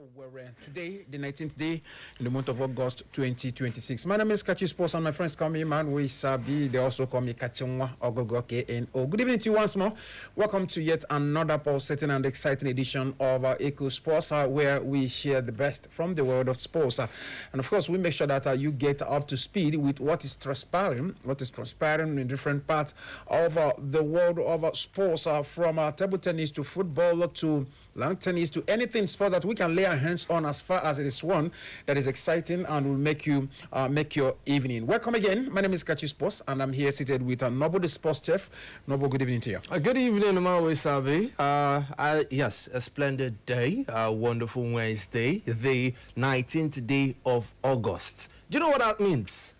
We're today, the 19th day in the month of August 2026. My name is Kachi Sports and my friends call me Man We Sabi. They also call me Kachungwa Ogogo KNO. Good evening to you once more. Welcome to yet another pulsating and exciting edition of Eco Sports, where we share the best from the world of sports. And of course, we make sure that you get up to speed with what is transpiring in different parts of the world of sports, from table tennis to football to long tennis to anything sport that we can lay our hands on, as far as it is one that is exciting and will make you make your evening. Welcome again. My name is Kachi Sports and I'm here seated with Nobo, the sports chef. Nobo, good evening to you. Good evening, Maui Sabi. Yes, a splendid day, a wonderful Wednesday, the 19th day of August. Do you know what that means?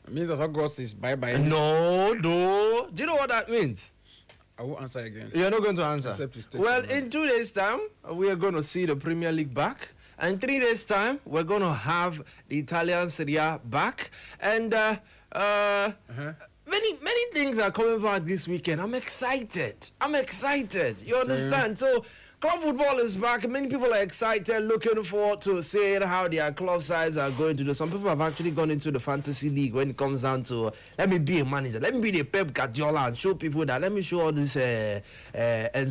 It means that August is bye-bye. No. Do you know what that means? I will answer again. You're not going to answer. Well, in 2 days' time, we are going to see the Premier League back. And 3 days' time, we're going to have the Italian Serie A back. And many things are coming back this weekend. I'm excited. You understand? So, club football is back. Many people are excited, looking forward to seeing how their club sides are going to do. Some people have actually gone into the fantasy league when it comes down to, let me be a manager, let me be the Pep Guardiola and show people that, let me show all this Enzo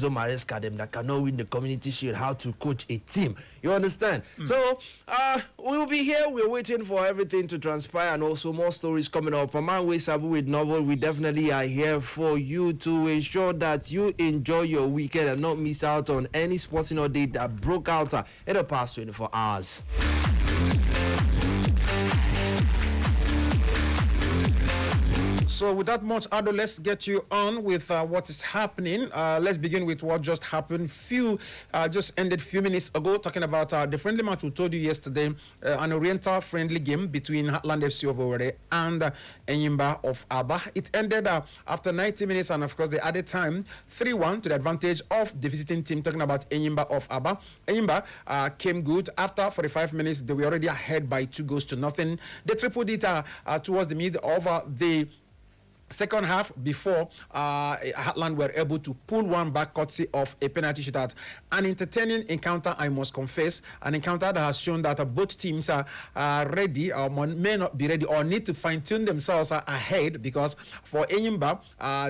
Maresca them that cannot win the Community Shield how to coach a team. You understand? So, we will be here. We're waiting for everything to transpire and also more stories coming up. From my way, Sabu with Novel, we definitely are here for you to ensure that you enjoy your weekend and not miss out on any sporting update that broke out in the past 24 hours. So without much ado, let's get you on with what is happening. Let's begin with what just happened. Just ended few minutes ago, talking about the friendly match we told you yesterday, an Oriental friendly game between Heartland FC of Owerri and Enyimba of Aba. It ended after 90 minutes, and of course they added time 3-1 to the advantage of the visiting team, talking about Enyimba of Aba. Enyimba came good. After 45 minutes, they were already ahead by 2-0. They tripled it towards the mid of the second half before Heartland were able to pull one back courtesy of a penalty shootout. An entertaining encounter, I must confess. An encounter that has shown that both teams are ready or may not be ready or need to fine-tune themselves ahead, because for Enyimba,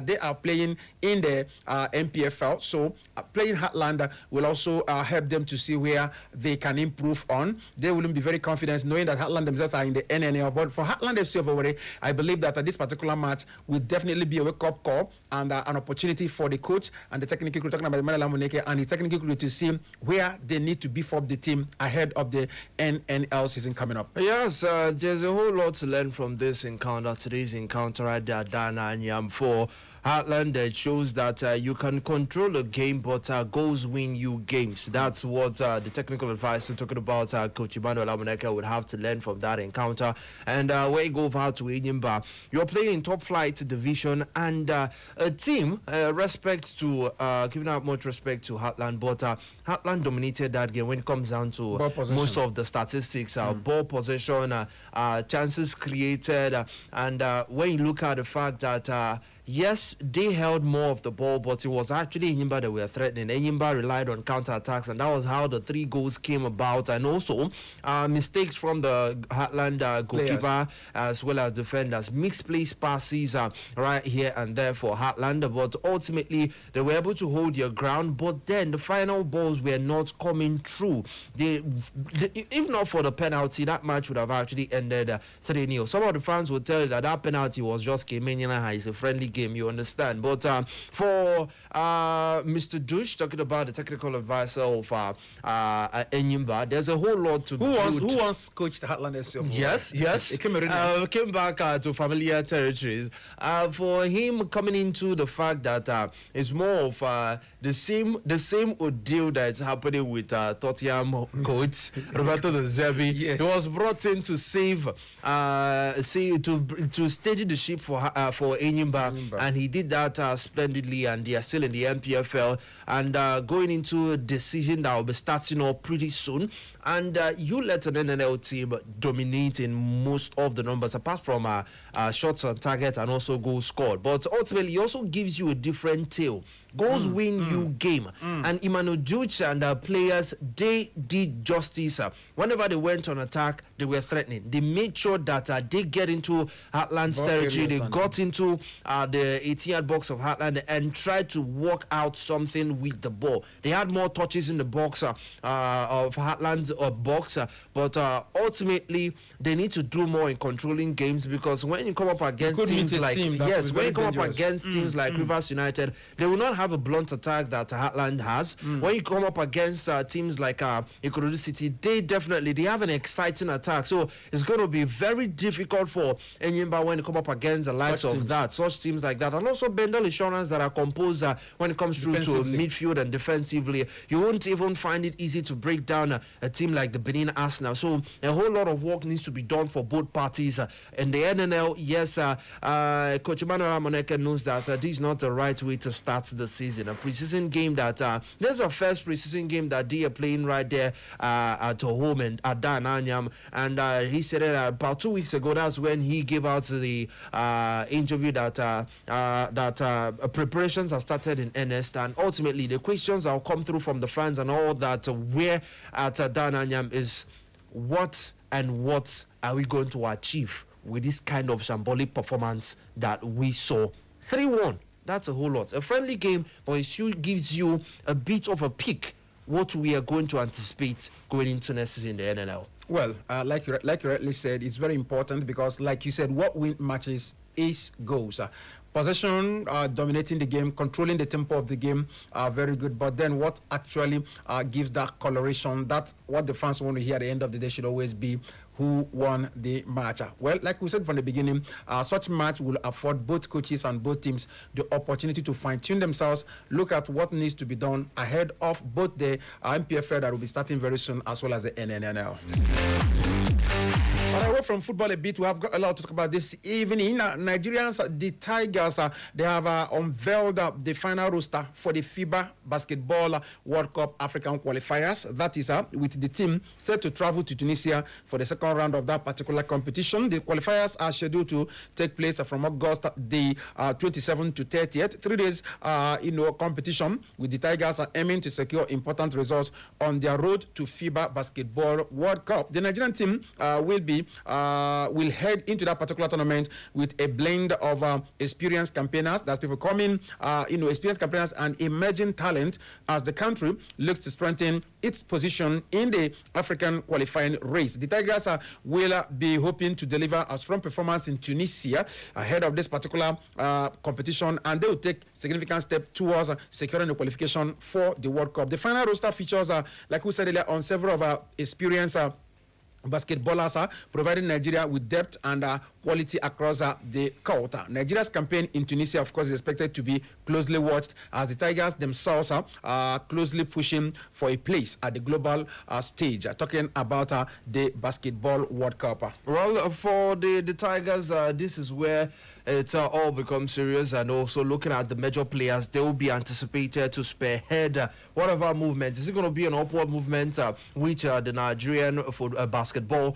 they are playing in the MPFL. So playing Heartland will also help them to see where they can improve on. They will be very confident knowing that Heartland themselves are in the NNL. But for Heartland FC of Owerri, I believe that this particular match will definitely be a wake-up call and an opportunity for the coach and the technical crew, talking about Emmanuel Amuneke and the technical crew, to see where they need to beef up the team ahead of the NNL season coming up. Yes, there's a whole lot to learn from this encounter, today's encounter at Dana and Yam for Heartland. It shows that you can control a game, but goals win you games. That's what the technical advisor talking about, Coach Emmanuel Amuneke, would have to learn from that encounter. And where you go over to Enyimba, you're playing in top flight division, and a team, respect to giving out much respect to Heartland, but Heartland dominated that game when it comes down to most of the statistics, ball possession, chances created, and when you look at the fact that yes, they held more of the ball, but it was actually Enyimba that were threatening. Enyimba relied on counter-attacks, and that was how the 3 goals came about. And also, mistakes from the Heartland goalkeeper as well as defenders. Mixed place passes right here and there for Heartland, but ultimately, they were able to hold their ground. But then, the final balls were not coming through. If not for the penalty, that match would have actually ended 3-0. Some of the fans would tell you that penalty was just Kemenyana. It's a friendly game. You understand, but for Mr. Dush, talking about the technical advisor of Enyimba, there's a whole lot to who once coached Heartland FC? Yes, came back to familiar territories. For him coming into the fact that it's more of the same ordeal that is happening with Tottenham coach Roberto De Zerbi. Yes. He was brought in to save, to steady the ship for Enyimba. And he did that splendidly, and they are still in the MPFL and going into the season that will be starting up pretty soon. and you let an NNL team dominate in most of the numbers, apart from shots on target and also goals scored. But ultimately, it also gives you a different tale. Goals win you game. And Emmanuel Duch and players, they did justice. Whenever they went on attack, they were threatening. They made sure that they get into Heartland's territory. They got into the 18-yard box of Heartland and tried to work out something with the ball. They had more touches in the box of Heartland's box, but ultimately they need to do more in controlling games, because when you come up against teams like teams like Rivers United, they will not have a blunt attack that Heartland has. When you come up against teams like Ikorodu City, they have an exciting attack. So it's going to be very difficult for Enyimba when you come up against the likes of such teams like that, and also Bendel Insurance that are composed when it comes through to midfield and defensively. You won't even find it easy to break down a team like the Benin Arsenal. So a whole lot of work needs to be done for both parties. In the NNL, yes, Coach Emmanuel Amoneke knows that this is not the right way to start the season. A preseason game that this is the first preseason game that they are playing right there at home and at Dananyam, and he said it about 2 weeks ago. That's when he gave out the interview that preparations have started in earnest, and ultimately the questions that will come through from the fans and all that we're at Dananyam is what are we going to achieve with this kind of shambolic performance that we saw. 3-1. That's a whole lot. A friendly game, but it still gives you a bit of a peek what we are going to anticipate going into next season in the NNL. Well, like you rightly said, it's very important because, like you said, what win matches is goals. Possession, dominating the game, controlling the tempo of the game are very good. But then what actually gives that coloration, that's what the fans want to hear at the end of the day, should always be who won the match. Well, like we said from the beginning, such match will afford both coaches and both teams the opportunity to fine-tune themselves, look at what needs to be done ahead of both the MPFL that will be starting very soon, as well as the NNL. All right, away from football a bit, we have got a lot to talk about this evening. Nigerians, the Tigers, they have unveiled the final roster for the FIBA Basketball World Cup African Qualifiers. That is with the team set to travel to Tunisia for the second round of that particular competition. The qualifiers are scheduled to take place from August the 27th to 30th. 3 days, competition with the Tigers aiming to secure important results on their road to FIBA Basketball World Cup. The Nigerian team will head into that particular tournament with a blend of experienced campaigners, that's people coming, experienced campaigners and emerging talent as the country looks to strengthen its position in the African qualifying race. The Tigers will be hoping to deliver a strong performance in Tunisia ahead of this particular competition, and they will take significant steps towards securing the qualification for the World Cup. The final roster features, like we said earlier, on several of experienced basketballers, providing Nigeria with depth and quality across the court. Nigeria's campaign in Tunisia, of course, is expected to be closely watched as the Tigers themselves are closely pushing for a place at the global stage, talking about the Basketball World Cup. Well, for the Tigers, this is where it's all becomes serious, and also looking at the major players, they will be anticipated to spearhead whatever movement. Is it going to be an upward movement, which the Nigerian basketball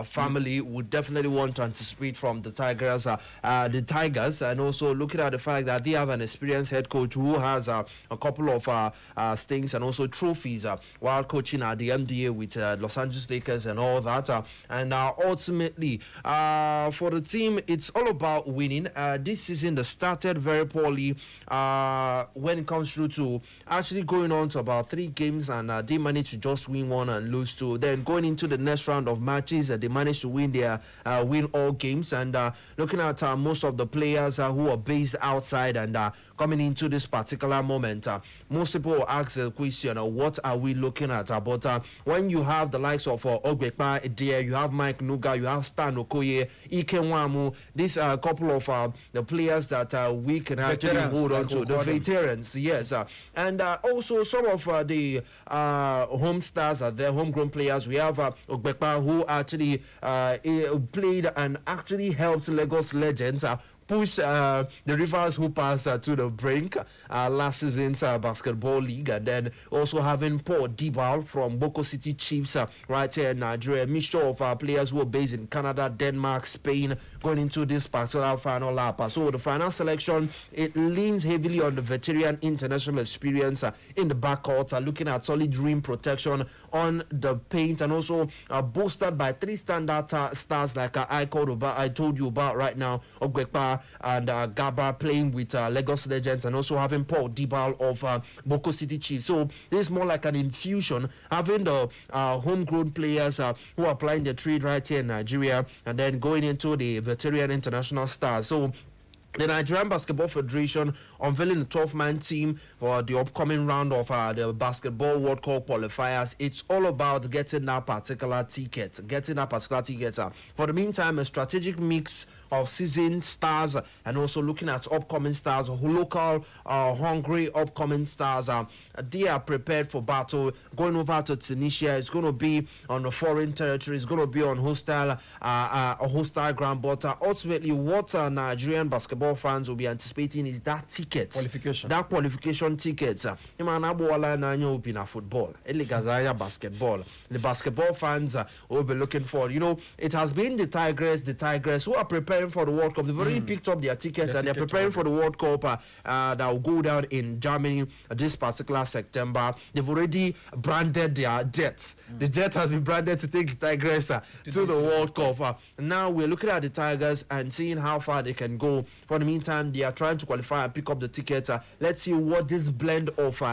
family would definitely want to anticipate from the Tigers, and also looking at the fact that they have an experienced head coach who has a couple of stings and also trophies while coaching at the NBA with Los Angeles Lakers and all that. And ultimately, for the team, it's all about winning. This season they started very poorly when it comes through to actually going on to about 3 games, and they managed to just win 1 and lose 2. Then going into the next round of matches, they managed to win all games. And looking at most of the players who are based outside and coming into this particular moment, most people will ask the question, what are we looking at? But when you have the likes of Ogbekpa there, you have Mike Nuga, you have Stan Okoye, Ike Nwamu, these are a couple of the players that we can actually hold on to, the veterans, yes. And also some of the home stars are there, homegrown players. We have Ogbekpa, who actually played and actually helped Lagos Legends push the rivals who pass to the brink last season's basketball league, and then also having Paul Dibal from Boko City Chiefs right here in Nigeria. A mixture of players who are based in Canada, Denmark, Spain, going into this particular final lap. So the final selection, it leans heavily on the veteran international experience in the backcourt, looking at solid rim protection on the paint, and also boosted by 3 standard stars like I told you about right now, Ogwekpa and Gaba playing with Lagos Legends, and also having Paul Dibal of Boko City Chiefs. So this is more like an infusion, having the homegrown players who are playing the trade right here in Nigeria, and then going into the veteran international stars. So the Nigerian Basketball Federation unveiling the 12-man team for the upcoming round of the Basketball World Cup qualifiers. It's all about getting that particular ticket. For the meantime, a strategic mix of seasoned stars and also looking at upcoming stars, local, hungry upcoming stars. They are prepared for battle. Going over to Tunisia, it's going to be on a foreign territory. It's going to be on a hostile ground. But ultimately, what Nigerian basketball fans will be anticipating is that ticket. Qualification. That qualification ticket. Football. Basketball. The basketball fans will be looking for. It has been the Tigress who are preparing for the World Cup. They've already picked up their tickets and they're preparing for the World Cup that will go down in Germany this particular September. They've already branded their jets. The jet has been branded to take the Tigress to the World Cup. Now we're looking at the Tigers and seeing how far they can go. For the meantime, they are trying to qualify and pick up the tickets. Let's see what this blend of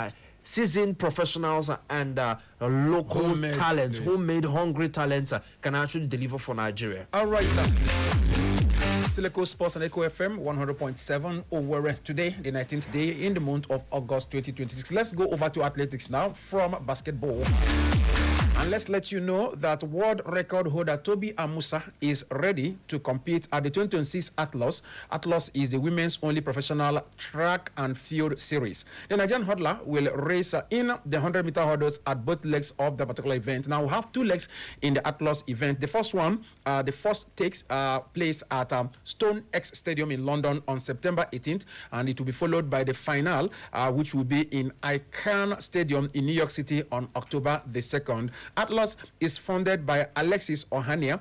seasoned professionals and local Homemade talents, players. homemade hungry talents can actually deliver for Nigeria. All right. Still Echo Sports and Echo FM 100.7 Owerri. Today, the 19th day in the month of August 2026. Let's go over to athletics now from basketball. And let's let you know that world record holder Tobi Amusan is ready to compete at the 2026 Athlos. Athlos is the women's only professional track and field series. The Nigerian hurdler will race in the 100-meter hurdles at both legs of the particular event. Now, we have 2 legs in the Athlos event. The first one, the first takes place at Stone X Stadium in London on September 18th, and it will be followed by the final, which will be in Icahn Stadium in New York City on October the 2nd. Athlos is funded by Alexis Ohania.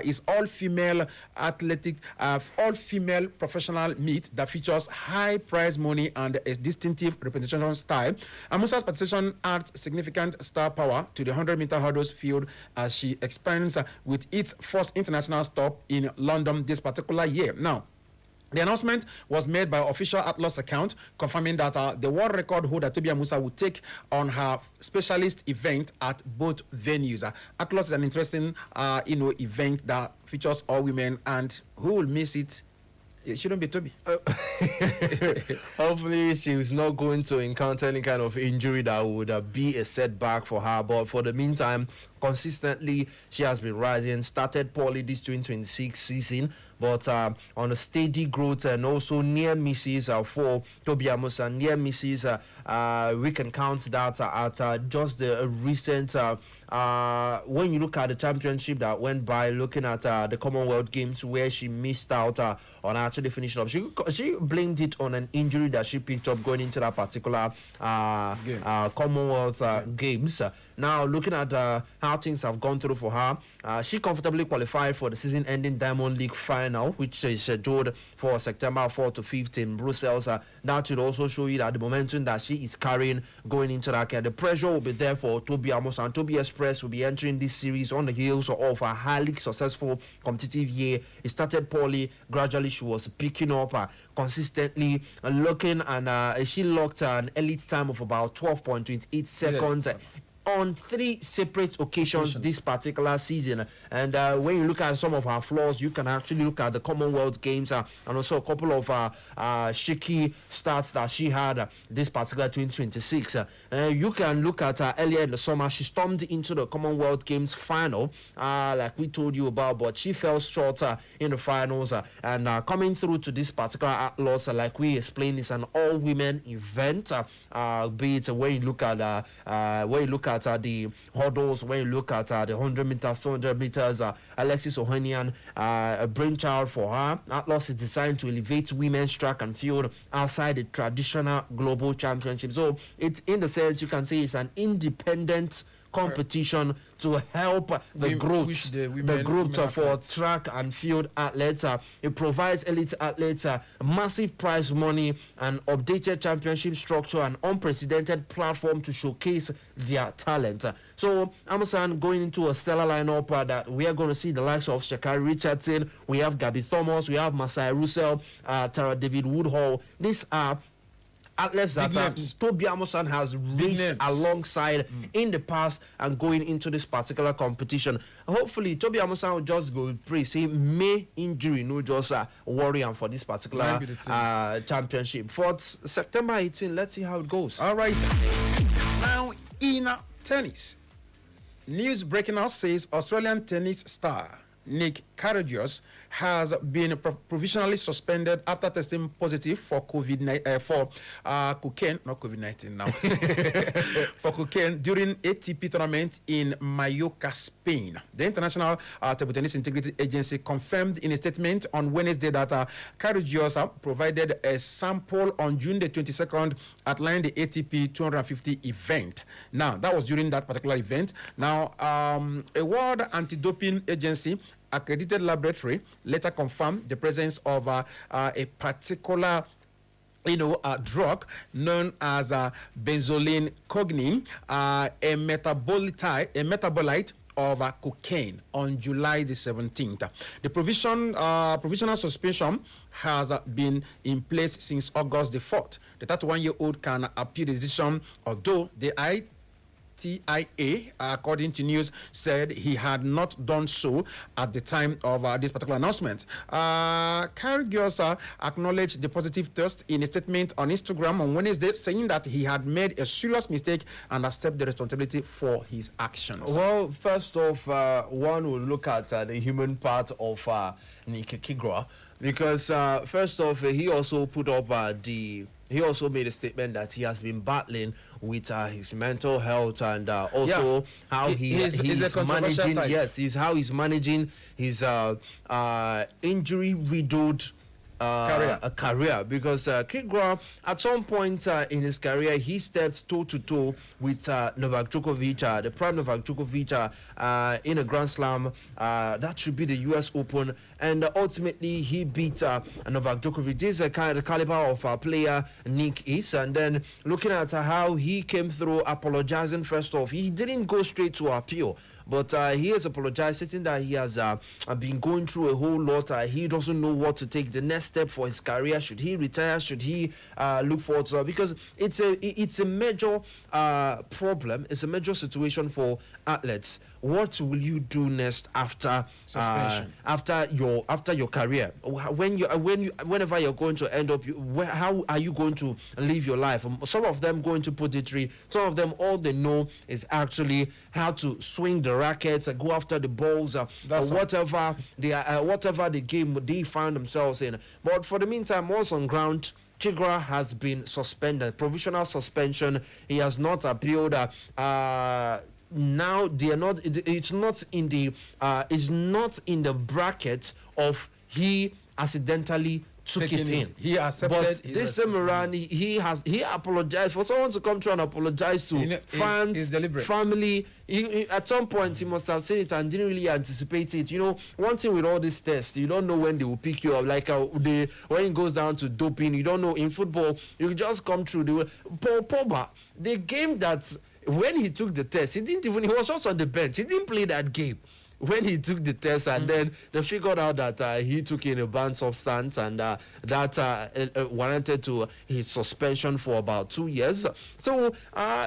Is all-female athletic, all-female professional meet that features high prize money and a distinctive representation style. Amusa's participation adds significant star power to the 100-meter hurdles field as she expands with its first international stop in London this particular year. Now, the announcement was made by official Athlos account, confirming that the world record holder Tobi Amusan will take on her specialist event at both venues. Athlos is an interesting, event that features all women, and who will miss it? It shouldn't be Tobi. Hopefully, she's not going to encounter any kind of injury that would be a setback for her. But for the meantime, consistently, she has been rising. Started poorly this 2026 season, but on a steady growth and also near misses for Tobi Amusan. Near misses, we can count that at just the recent. When you look at the championship that went by, looking at the Commonwealth Games where she missed out on actually finishing up, she blamed it on an injury that she picked up going into that particular Commonwealth Games. Now, looking at how things have gone through for her, she comfortably qualified for the season-ending Diamond League final, which is scheduled for September 4th to 5th in Brussels. That should also show you that the momentum that she is carrying going into that the pressure will be there for Tobi Amusan. Tobi Express will be entering this series on the heels of a highly successful competitive year. It started poorly. Gradually, she was picking up consistently, looking, and she locked an elite time of about 12.28 seconds. Yes. On 3 separate occasions this particular season. And when you look at some of her flaws, you can actually look at the Commonwealth Games and also a couple of shaky starts that she had this particular 2026. You can look at earlier in the summer, she stormed into the Commonwealth Games final, like we told you about, but she fell short in the finals. And coming through to this particular loss, like we explained, is an all-women event. Be it when you look at at the hurdles, when you look at the 100 meters, 200 meters, Alexis Ohanian, a brainchild for her. Athlos is designed to elevate women's track and field outside the traditional global championship. So it's, in the sense, you can say it's an independent competition to help the growth for track and field athletes. It provides elite athletes massive prize money, an updated championship structure, and unprecedented platform to showcase their talent. So Amusan going into a stellar lineup that we are going to see the likes of Shakari Richardson, we have Gabby Thomas, we have Masai Russell, Tara David Woodhall. These are athletes that Tobi Amusan has raced alongside in the past and going into this particular competition. Hopefully, Tobi Amusan will just go with praise. Say, may injury no just worry him for this particular championship. For September 18, let's see how it goes. All right. Now, in tennis, news breaking out says Australian tennis star Nick Kyrgios has been provisionally suspended after testing positive for cocaine, not COVID-19 now, for cocaine during ATP tournament in Mallorca, Spain. The International Table Tennis Integrity Agency confirmed in a statement on Wednesday that Kyrgios provided a sample on June the 22nd at the ATP 250 event. Now, that was during that particular event. Now, a World Anti-Doping Agency accredited laboratory later confirmed the presence of a particular drug known as benzoylene cognin, a metabolite of cocaine on July the 17th. The provisional suspension has been in place since August the 4th. The 31-year-old can appeal the decision, although the TIA, according to news, said he had not done so at the time of this particular announcement. Kyrgios acknowledged the positive test in a statement on Instagram on Wednesday, saying that he had made a serious mistake and accepted the responsibility for his actions. Well, first off, one will look at the human part of Nick Kyrgios, because first off, he also put up he also made a statement that he has been battling with his mental health and also how he's managing. Yes, how he's managing his injury-riddled career, because Kyrgios at some point in his career he stepped toe-to-toe with Novak Djokovic, the prime Novak Djokovic, in a Grand Slam that should be the US Open, and ultimately he beat Novak Djokovic. This is the kind of caliber of player Nick is. And then looking at how he came through, apologizing. First off, he didn't go straight to appeal, but he has apologized, stating that he has been going through a whole lot. He doesn't know what to take the next step for his career. Should he retire? Should he look forward to because it's a major problem. It's a major situation for athletes. What will you do next after suspension? After your career? Whenever you're going to end up, how are you going to live your life? Some of them going to podiatry. Some of them, all they know is actually how to swing the rackets and go after the balls, whatever the game they find themselves in. But for the meantime, once on ground, Kyrgios has been suspended, provisional suspension. He has not appealed. Now they are not. It's not in the bracket of he accidentally took it in. He accepted. But this time around, he apologized. For someone to come through and apologize to fans, family, at some point he must have seen it and didn't really anticipate it. One thing with all these tests, you don't know when they will pick you up. Like when it goes down to doping, you don't know. In football, you just come through. Pogba, the game that when he took the test, he was just on the bench. He didn't play that game. When he took the test, and then they figured out that he took in a banned substance, and that warranted to his suspension for about 2 years. So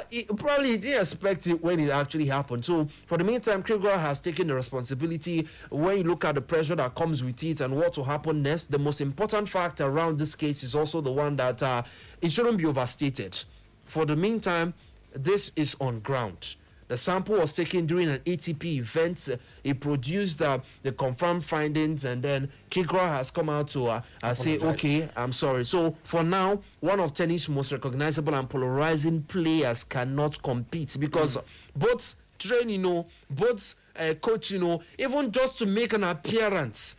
he probably didn't expect it when it actually happened. So for the meantime, Kyrgios has taken the responsibility. When you look at the pressure that comes with it and what will happen next, the most important fact around this case is also the one that it shouldn't be overstated. For the meantime, this is on ground. The sample was taken during an ATP event. It produced the confirmed findings, and then Kyrgios has come out to say, okay, I'm sorry. So for now, one of tennis' most recognizable and polarizing players cannot compete because both train, both coach, even just to make an appearance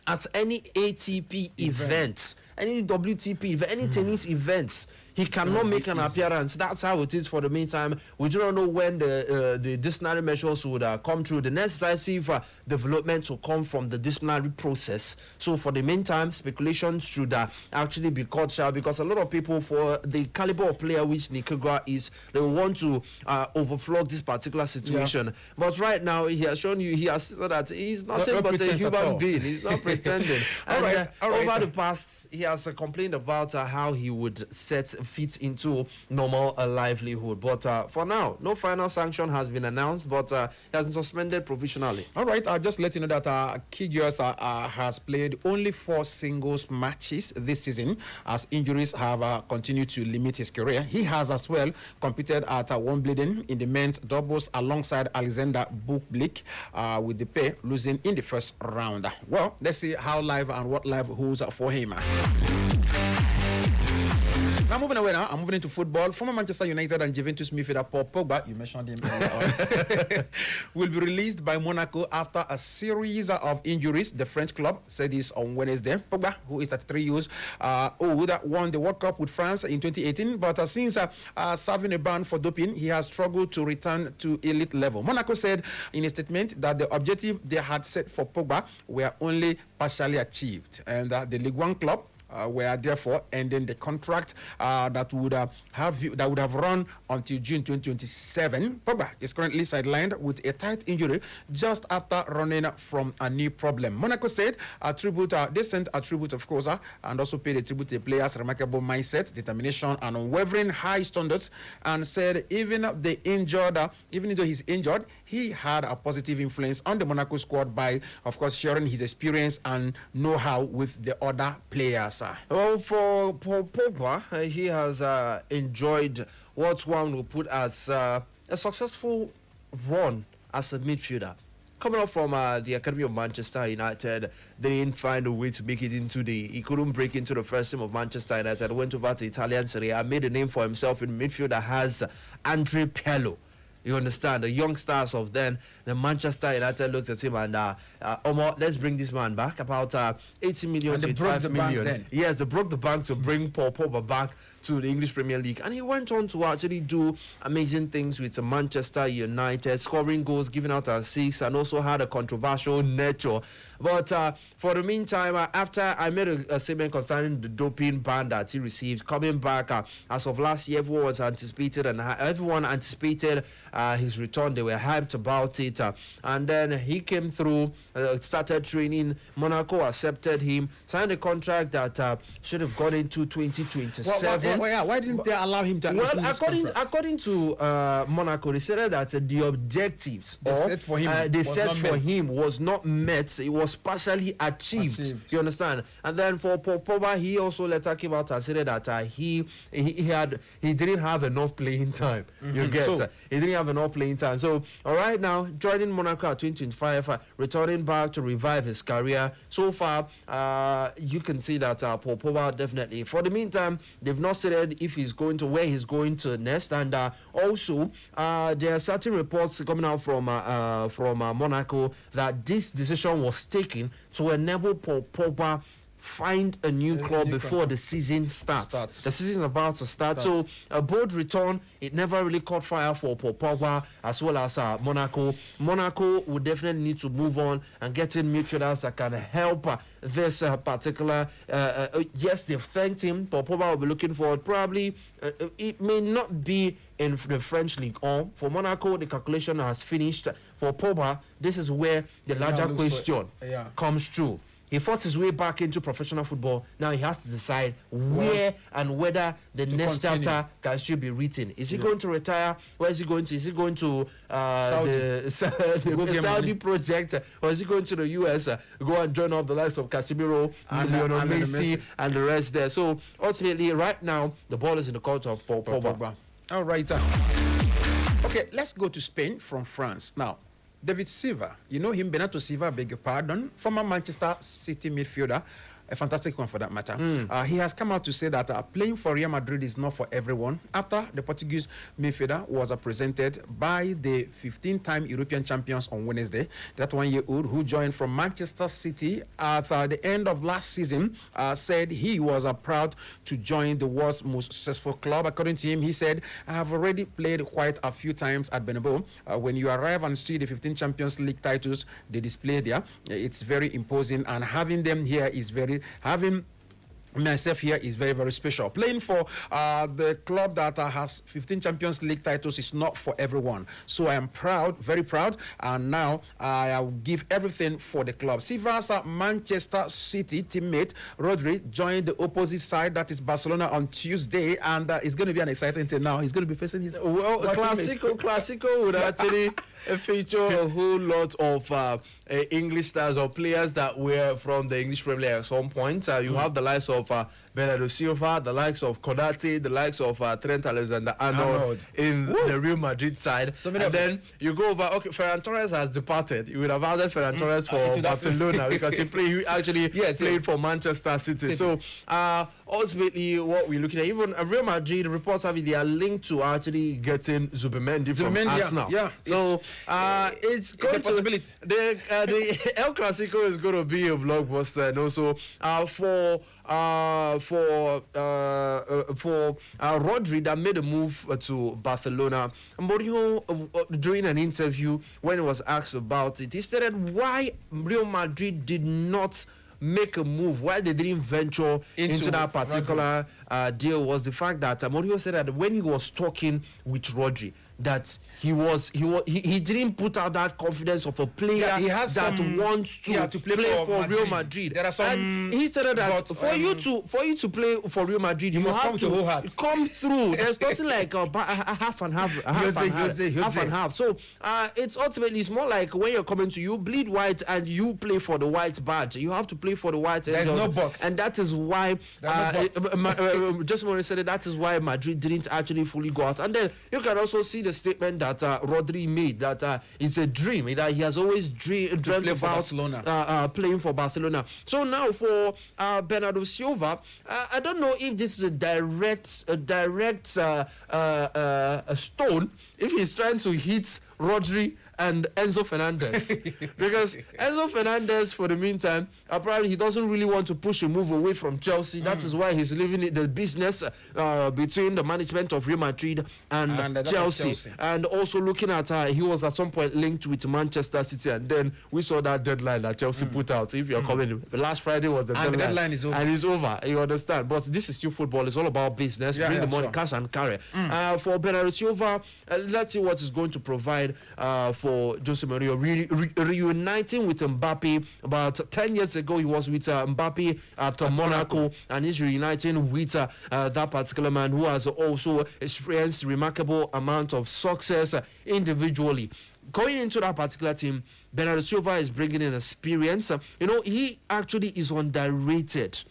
at any ATP event, any WTP event, any tennis events, he cannot make an appearance. That's how it is for the meantime. We do not know when the disciplinary measures would come through. The next decisive development will come from the disciplinary process. So for the meantime, speculation should actually be cut short, because a lot of people, for the caliber of player which Kyrgios is, they want to overflow this particular situation. Yeah. But right now, he has shown you, he has said that he's nothing but a human being. He's not pretending. And over the past, he has complained about how he would fit into normal livelihood. But for now, no final sanction has been announced, but he has been suspended provisionally. All right, I'll just let you know that Kyrgios has played only 4 singles matches this season, as injuries have continued to limit his career. He has as well competed at Wimbledon in the men's doubles alongside Alexander Bublik, with the pair losing in the first round. Well, let's see how live and what live holds for him. Now moving away now, I'm moving into football. Former Manchester United and Juventus midfielder Paul Pogba, you mentioned him earlier, will be released by Monaco after a series of injuries. The French club said this on Wednesday. Pogba, who is 33 years old, won the World Cup with France in 2018, but since serving a ban for doping, he has struggled to return to elite level. Monaco said in a statement that the objective they had set for Pogba were only partially achieved, and the Ligue 1 club were therefore ending the contract that would have run until June 2027. Pogba is currently sidelined with a tight injury just after running from a knee problem. Monaco said they sent a tribute, of course, and also paid a tribute to the player's remarkable mindset, determination, and unwavering high standards, and said even though he's injured, he had a positive influence on the Monaco squad by, of course, sharing his experience and know-how with the other players. Well, for Pogba, he has enjoyed what one would put as a successful run as a midfielder. Coming up from the Academy of Manchester United, they didn't find a way to make it he couldn't break into the first team of Manchester United, went over to Italian Serie A, made a name for himself in midfield that has Andre Pirlo. You understand? The young stars of then, the Manchester United looked at him and, let's bring this man back. About 80 million and to 85 million. Then. Yes, they broke the bank to bring Paul Pogba back to the English Premier League. And he went on to actually do amazing things with Manchester United, scoring goals, giving out assists, and also had a controversial nature. But for the meantime, after I made a statement concerning the doping ban that he received, coming back as of last year, everyone was anticipated, and everyone anticipated his return. They were hyped about it. And then he came through, started training. Monaco accepted him, signed a contract that should have gone into 2027. Why didn't they allow him to? Well, according to Monaco, they said that the objectives set for him was not met. It was partially achieved. Do you understand? And then for Pogba, he also later came out and said that he didn't have enough playing time. You get? He didn't have enough playing time. So right now, joining Monaco at 2025, returning back to revive his career. So far, you can see that Pogba definitely. For the meantime, they've not said if he's going to where he's going to next, and also there are certain reports coming out from Monaco that this decision was taken to enable Pogba find a new club before the season starts. The season is about to start. So a bold return, it never really caught fire for Pogba as well as Monaco. Monaco would definitely need to move on and get in midfielders that can help this particular. Yes, they've thanked him, but Pogba will be looking forward. Probably it may not be in the French League. Or for Monaco, the calculation has finished. For Pogba, this is where the larger question comes through. He fought his way back into professional football. Now he has to decide where and whether the next chapter can still be written. Is he going to retire? Where is he going to? Is he going to the Saudi project? Or is he going to the US, go and join up the likes of Casemiro, Lionel Messi, and the rest there? So ultimately, right now, the ball is in the court of Pogba. All right. Okay, let's go to Spain from France. Now, David Silva, you know him, Bernardo Silva, I beg your pardon, former Manchester City midfielder, a fantastic one for that matter. He has come out to say that playing for Real Madrid is not for everyone after the Portuguese midfielder was presented by the 15-time European champions on Wednesday. That 1-year-old who joined from Manchester City at the end of last season said he was proud to join the world's most successful club. According to him, he said, I have already played quite a few times at Bernabeu. When you arrive and see the 15 Champions League titles they display there, it's very imposing, and having them here is having myself here is very, very special. Playing for the club that has 15 Champions League titles is not for everyone. So I am proud, very proud, and now I will give everything for the club. Silva's Manchester City teammate Rodri joined the opposite side, that is Barcelona, on Tuesday, and it's going to be an exciting thing now. He's going to be facing his... Well, Classico would actually feature a whole lot of English stars or players that were from the English Premier League at some point. You have the likes of Bernardo Silva, the likes of Konate, the likes of Trent Alexander-Arnold in the Real Madrid side. And then you go over, okay, Ferran Torres has departed. You would have added Ferran Torres for Barcelona because he actually played for Manchester City. So ultimately what we're looking at, even Real Madrid reports having they are linked to actually getting Zubimendi from Arsenal. So it's going a possibility. The El Clasico is going to be a blockbuster, and also for Rodri that made a move to Barcelona. Mourinho, during an interview when he was asked about it, he stated why Real Madrid did not make a move, why they didn't venture into that particular deal, was the fact that Mourinho said that when he was talking with Rodri, that he didn't put out that confidence of a player that wants to play for Real Madrid. There are some, and he said that for you to play for Real Madrid, you have to come through. There's nothing like a half and half. So it's ultimately, it's more like when you're coming to, you bleed white and you play for the white badge. You have to play for the white. There's no box, and that is why just when I said that is why Madrid didn't actually fully go out. And then you can also see the statement that Rodri made, that it's a dream, that he has always dreamt about playing for Barcelona. So now for Bernardo Silva, I don't know if this is a direct stone, if he's trying to hit Rodri and Enzo Fernandez, because Enzo Fernandez, for the meantime, apparently he doesn't really want to push a move away from Chelsea. That is why he's leaving the business between the management of Real Madrid and Chelsea. And also looking at he was at some point linked with Manchester City, and then we saw that deadline that Chelsea put out. If you're coming, last Friday was the deadline. The deadline is over. And it's over. You understand? But this is still football. It's all about business. Bring the money, cash and carry. For Bernardo Silva, let's see what is going to provide for Jose Mourinho, reuniting with Mbappe. About 10 years ago, he was with Mbappe at Monaco, and he's reuniting with that particular man who has also experienced remarkable amount of success individually. Going into that particular team, Bernardo Silva is bringing in experience. He actually is underrated.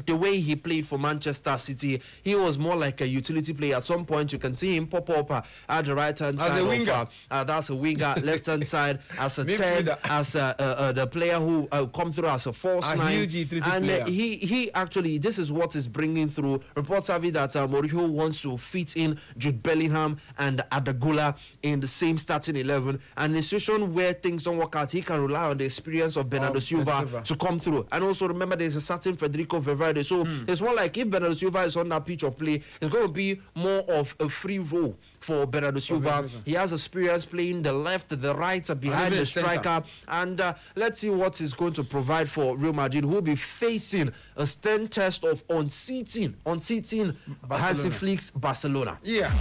The way he played for Manchester City, he was more like a utility player. At some point, you can see him pop up at the right-hand side. As a winger. That's a winger. Left-hand side as a 10, as the player who comes through as a false nine. Huge utility player. He actually, this is what is bringing through. Reports have it that Mourinho wants to fit in Jude Bellingham and Adagula in the same starting 11. And in a situation where things don't work out, he can rely on the experience of Bernardo Silva to come through. And also remember, there's a certain Federico Valverde. So it's more like if Bernardo Silva is on that pitch of play, it's going to be more of a free role for Bernardo Silva. He has experience playing the left, the right, behind the striker. And let's see what he's going to provide for Real Madrid, who will be facing a stern test of unseating Hansi Flick's Barcelona. Yeah.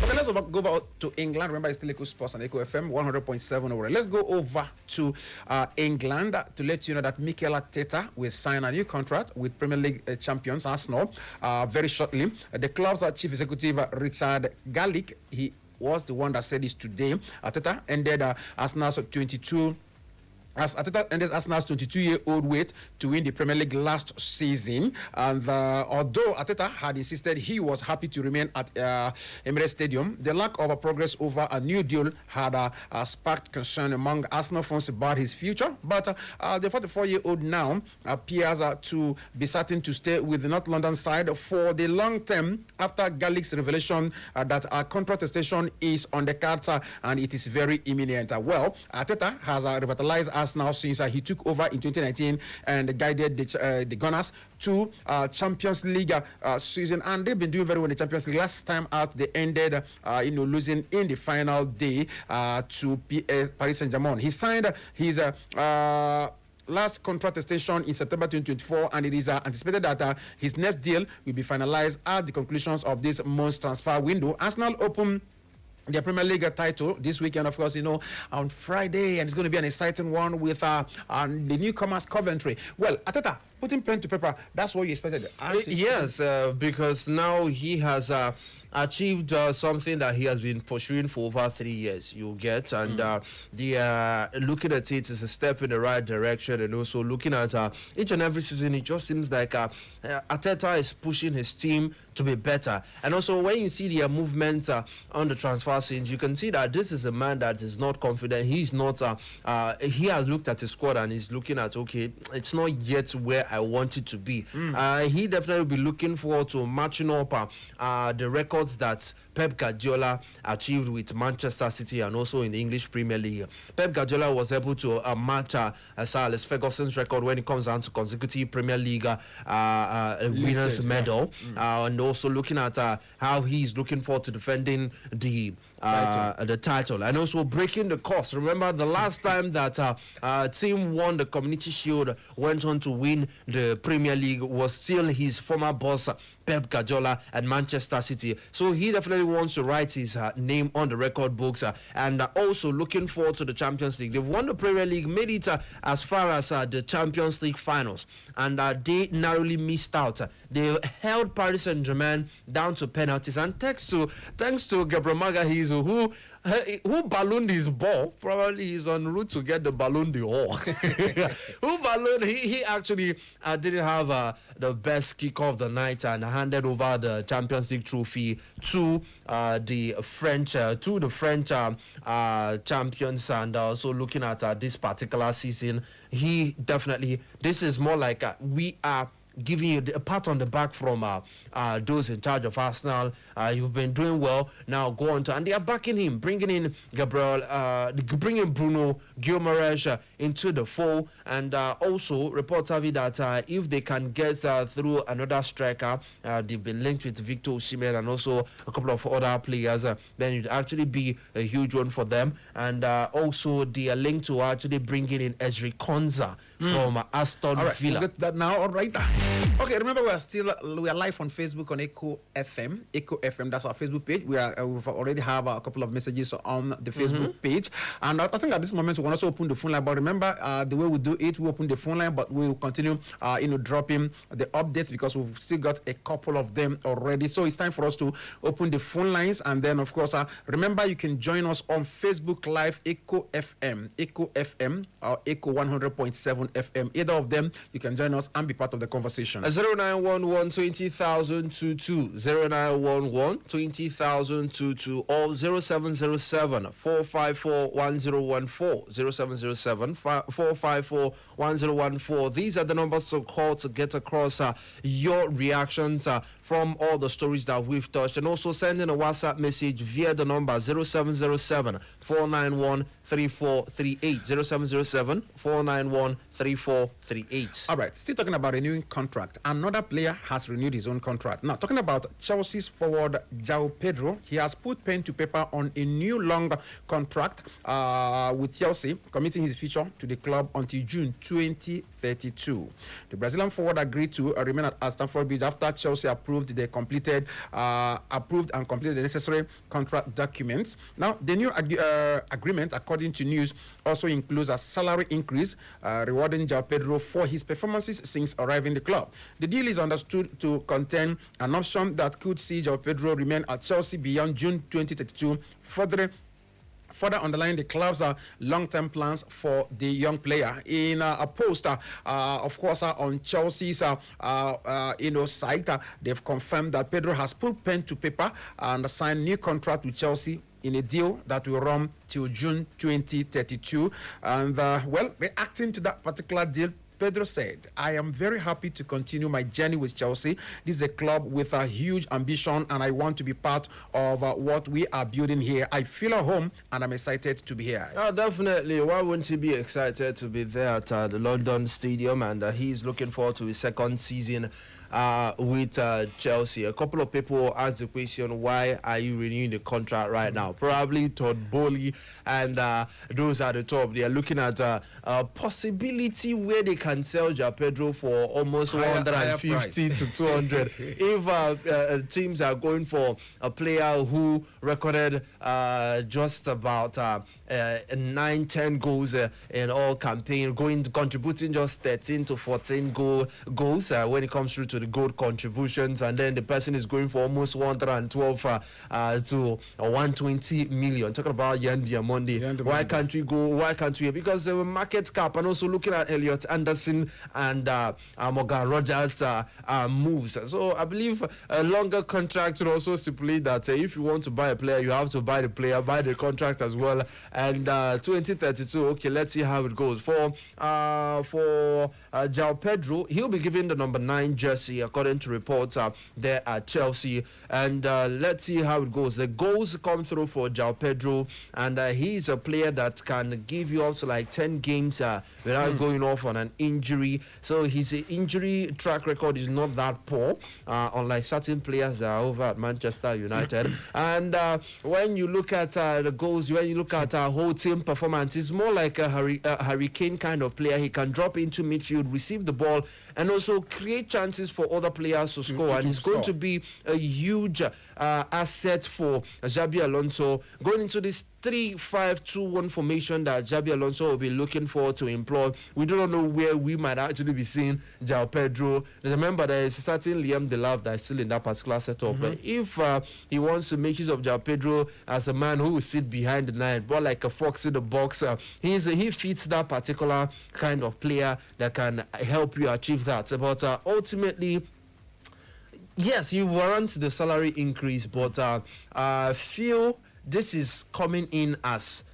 Okay, let's go over to England. Remember, it's still Echo Sports and Echo FM 100.7 over. Let's go over to England to let you know that Mikel Arteta will sign a new contract with Premier League champions Arsenal very shortly. The club's chief executive, Richard Garlick, he was the one that said this today. Arteta ended Arsenal's 22 as Arteta ended Arsenal's 22-year-old wait to win the Premier League last season. And although Arteta had insisted he was happy to remain at Emirates Stadium, the lack of progress over a new deal had sparked concern among Arsenal fans about his future. But the 44-year-old now appears to be certain to stay with the North London side for the long term after Garlick's revelation that a contract extension is on the cards and it is very imminent. Well, Arteta has revitalized Arsenal since he took over in 2019 and guided the Gunners to Champions League season, and they've been doing very well in the Champions League. Last time out, they ended, losing in the final day to Paris Saint-Germain. He signed his last contract extension in September 2024, and it is anticipated that his next deal will be finalized at the conclusions of this month's transfer window. Arsenal open their Premier League title this weekend, of course, on Friday, and it's going to be an exciting one with the newcomers Coventry. Well, Arteta, putting pen to paper, that's what you expected. Yes, because now he has achieved something that he has been pursuing for over 3 years, you get, and looking at it is a step in the right direction, and also looking at each and every season, it just seems like Arteta is pushing his team to be better. And also when you see the movement on the transfer scenes, you can see that this is a man that is not confident. He's not he has looked at his squad and he's looking at, okay, it's not yet where I want it to be. He definitely will be looking forward to matching up the records that Pep Guardiola achieved with Manchester City and also in the English Premier League. Pep Guardiola was able to match Sir Alex Ferguson's record when it comes down to consecutive Premier League winners medal, and also looking at how he's looking forward to defending the title and also breaking the course. Remember the last time that team won the Community Shield, went on to win the Premier League, was still his former boss Pep Guardiola at Manchester City. So he definitely wants to write his name on the record books, and also looking forward to the Champions League. They've won the Premier League, made it as far as the Champions League finals, and they narrowly missed out. They held Paris Saint-Germain down to penalties, and thanks to Gabriel Magalhaes, who ballooned his ball. Probably he's en route to get the Ballon d'Or. Who ballooned? He actually didn't have the best kick of the night and handed over the Champions League trophy to the French champions. And also looking at this particular season, he definitely, this is more like we are giving you a pat on the back from those in charge of Arsenal. You've been doing well. Now go on to, and they are backing him, bringing in bringing Bruno Guimaraes into the fold, and also reports have it that if they can get through another striker, they've been linked with Victor Osimhen and also a couple of other players, then it'd actually be a huge one for them. And also they are linked to actually bringing in Ezri Konsa from Aston Villa. We'll get that now. All right. Okay, remember we are live on Facebook on Echo FM. That's our Facebook page. We've already have a couple of messages on the Facebook page, and I think at this moment we can also open the phone line. But remember, the way we do it, we open the phone line, but we will continue, dropping the updates because we've still got a couple of them already. So it's time for us to open the phone lines, and then of course, remember you can join us on Facebook Live, Echo FM, or Echo 100.7 FM. Either of them, you can join us and be part of the conversation. 0911 20,000 22 0911 20,000 22 or 0707 454 1014 0707 454 1014. These are the numbers to call to get across your reactions from all the stories that we've touched, and also send in a WhatsApp message via the number 0707 491 3438 0707 491 3438. All right, still talking about renewing contract. Another player has renewed his own contract. Now, talking about Chelsea's forward João Pedro, he has put pen to paper on a new long contract with Chelsea, committing his future to the club until June 2032. The Brazilian forward agreed to remain at Stamford Bridge after Chelsea approved and completed the necessary contract documents. Now, the new agreement, according to news, also includes a salary increase, rewarding João Pedro for his performances since arriving the club. The deal is understood to contain an option that could see João Pedro remain at Chelsea beyond June 2032, further further underlying the club's long-term plans for the young player. In a post, of course, on Chelsea's site, they've confirmed that Pedro has put pen to paper and signed new contract with Chelsea in a deal that will run till June 2032. And, reacting to that particular deal, Pedro said, I am very happy to continue my journey with Chelsea. This is a club with a huge ambition, and I want to be part of what we are building here. I feel at home, and I'm excited to be here. Oh, definitely. Why wouldn't he be excited to be there at the London Stadium? And he's looking forward to his second season with Chelsea. A couple of people asked the question, why are you renewing the contract right now? Probably Todd Bowley and those at the top. They are looking at a possibility where they can sell João Pedro for almost 150 to 200. If teams are going for a player who recorded just about 9-10 goals in all campaign, contributing just 13 to 14 goals when it comes through to the goal contributions, and then the person is going for almost 112 to 120 million. Talking about Yan Diamondi. Why can't we? Because the market cap, and also looking at Elliot Anderson and Morgan Rogers moves. So I believe a longer contract would also stipulate that if you want to buy a player, you have to buy the player, buy the contract as well. And 2032, okay, let's see how it goes. For João Pedro, he'll be given the number 9 jersey, according to reports there at Chelsea. And let's see how it goes. The goals come through for João Pedro, and he's a player that can give you up to like 10 games without going off on an injury. So his injury track record is not that poor, unlike certain players that are over at Manchester United. And when you look at the goals, when you look at whole team performance, it's more like a hurricane kind of player. He can drop into midfield, receive the ball, and also create chances for other players to score. And it's going to be a huge asset for Xabi Alonso going into this 3-5-2-1 formation that Xabi Alonso will be looking forward to employ. We do not know where we might actually be seeing João Pedro. Remember, there is a certain Liam Delave that is still in that particular setup. But if he wants to make use of João Pedro as a man who will sit behind the line, but like a fox in the box, he fits that particular kind of player that can help you achieve that. But ultimately, yes, he warrants the salary increase, but I feel this is coming in as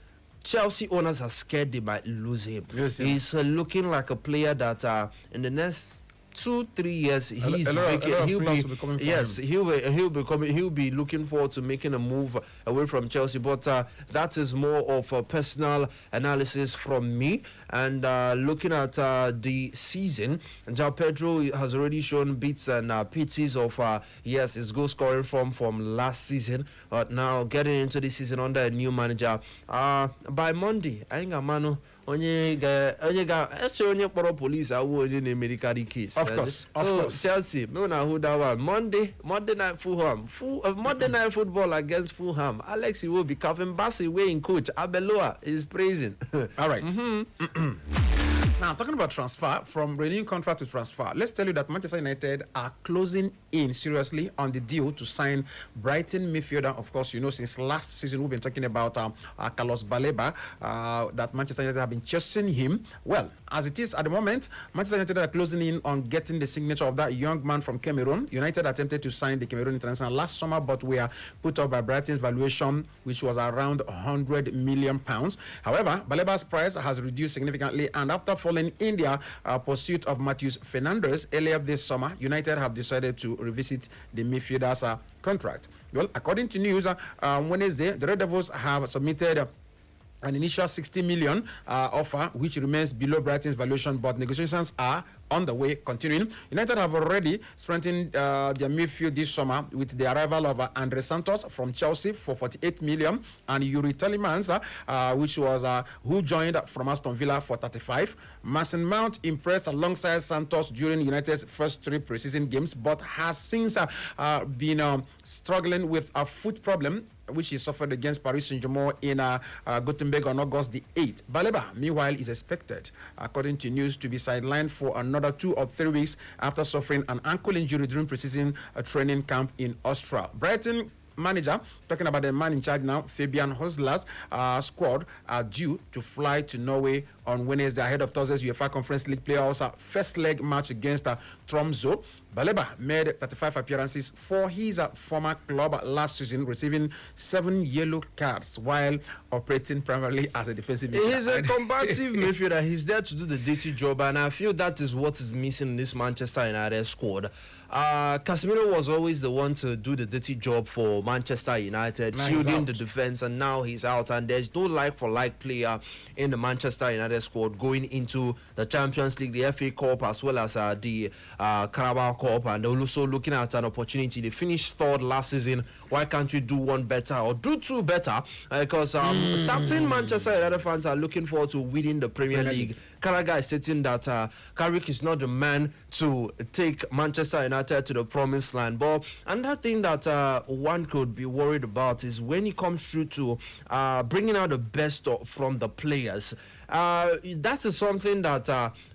Chelsea owners are scared they might lose him. He's looking like a player that in the next 2-3 years he'll be looking forward to making a move away from Chelsea. But that is more of a personal analysis from me. And looking at the season, João Pedro has already shown bits and pieces of his goal scoring from last season. But now getting into this season under a new manager, by Monday, I think Amano onye kpọrọ police awụ onye na-emeri carry case. Of course. Chelsea, me na who that one. Monday night Fulham. Monday night football against Fulham. Alex Iwobi, Calvin Bassey weighing coach. Abeloa is praising. All right. Now, talking about transfer, from renewing contract to transfer, let's tell you that Manchester United are closing in seriously on the deal to sign Brighton midfielder. Of course, you know, since last season, we've been talking about Carlos Baleba, that Manchester United have been chasing him. Well, as it is at the moment, Manchester United are closing in on getting the signature of that young man from Cameroon. United attempted to sign the Cameroon international last summer, but were put up by Brighton's valuation, which was around £100 million. However, Baleba's price has reduced significantly, and after falling in their pursuit of Matheus Fernandes earlier this summer, United have decided to revisit the midfielder's contract. Well, according to news, Wednesday, the Red Devils have submitted an initial 60 million offer, which remains below Brighton's valuation, but negotiations are on the way, continuing. United have already strengthened their midfield this summer with the arrival of Andre Santos from Chelsea for 48 million and Yuri Telemans, who joined from Aston Villa for 35. Mason Mount impressed alongside Santos during United's first 3 preseason games, but has since been struggling with a foot problem, which he suffered against Paris Saint-Germain in Gothenburg on August the 8th. Baleba, meanwhile, is expected, according to news, to be sidelined for another 2 or 3 weeks after suffering an ankle injury during preseason training camp in Austria. Brighton manager, talking about the man in charge now, Fabian Hosler's squad are due to fly to Norway on Wednesday ahead of Thursday's UEFA Conference League playoffs first leg match against Tromsø. Baleba made 35 appearances for his former club last season, receiving 7 yellow cards while operating primarily as a defensive midfielder. He's a combative midfielder. He's there to do the dirty job, and I feel that is what is missing in this Manchester United squad. Casemiro was always the one to do the dirty job for Manchester United, shielding the defense, and now he's out, and there's no like-for-like player in the Manchester United squad going into the Champions League, the FA Cup, as well as the Carabao Cup, and also looking at an opportunity. They finished third last season. Why can't you do one better or do two better? Because certain Manchester United fans are looking forward to winning the Premier League. Carragher is stating that Carrick is not the man to take Manchester United to the promised land. But another thing that one could be worried about is when it comes through to bringing out the best from the players. That is something that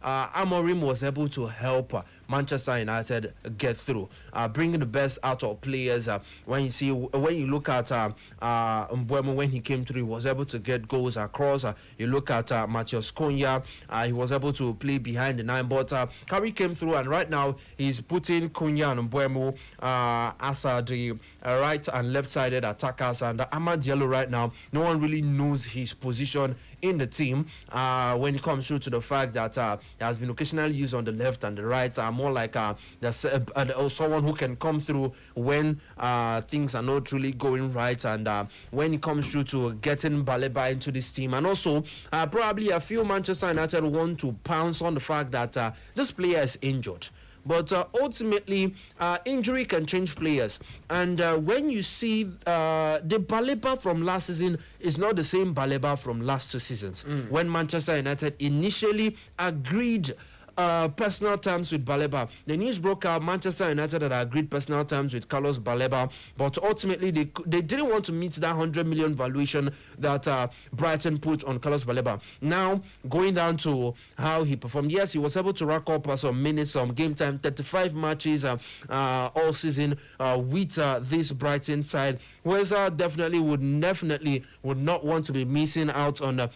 Amorim was able to help Manchester United get through, bringing the best out of players. When you look at Mbeumo, when he came through, he was able to get goals across. You look at Matheus Cunha, he was able to play behind the 9. But Carrick came through, and right now he's putting Cunha and Mbeumo as the right and left-sided attackers. And Amad Diallo right now, no one really knows his position in the team when it comes through to the fact that he has been occasionally used on the left and the right, more like someone who can come through when things are not really going right, and when it comes through to getting Baleba into this team. And also probably a few Manchester United want to pounce on the fact that this player is injured. But ultimately, injury can change players. And when you see the Baleba from last season is not the same Baleba from last 2 seasons. When Manchester United initially agreed personal terms with Baleba. The news broke out Manchester United had agreed personal terms with Carlos Baleba, but ultimately they didn't want to meet that 100 million valuation that Brighton put on Carlos Baleba. Now, going down to how he performed, yes, he was able to rack up some minutes, some game time, 35 matches all season with this Brighton side. Weza definitely would not want to be missing out on